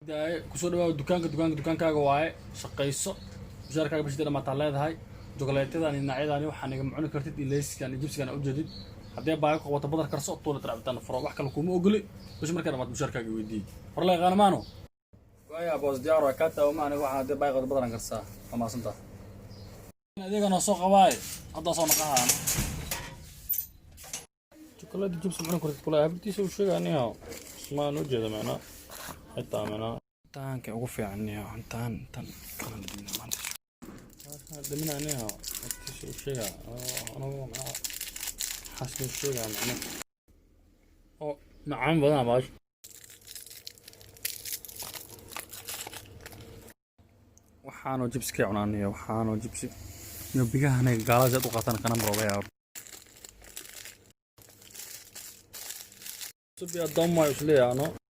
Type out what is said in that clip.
kusoo dhawaad dukaankaaga waaye shaqayso mushaarkaaga bishii dhammaad taa leedahay jokolaatyadan iyo noocyadani waxaan iga cuni kartid iyo leyskan iyo jibsigan u jeedid haddii baahi ku qabato badar karso tuulat rabitaan furo wax kale kuma ogoli bishii markaa dhammaad mushaarkaaga weydii hor la yaqaan maano waaya boos diyaar waa kaata oo maaniga waxaan haddii baahi qabato badaran karsaa waa maasanta adeega noo soo qabaay hadda soo naqahaan jokolaat jibsi cuni kartid kula habtiisa u sheegaaniyo ismaan u jeeda macnaa حتى أنا تان كأوقف في عني تان كان دمنا ما أنت دمنا عنيها شيء أنا حاسس الشيء يعني أو نعم بدنا باش وحانو جبس كي عنانية وحانو جبس يبيها هنا قال جد وقتنا كنا مروضيا سبي الضم ما يشلي أنا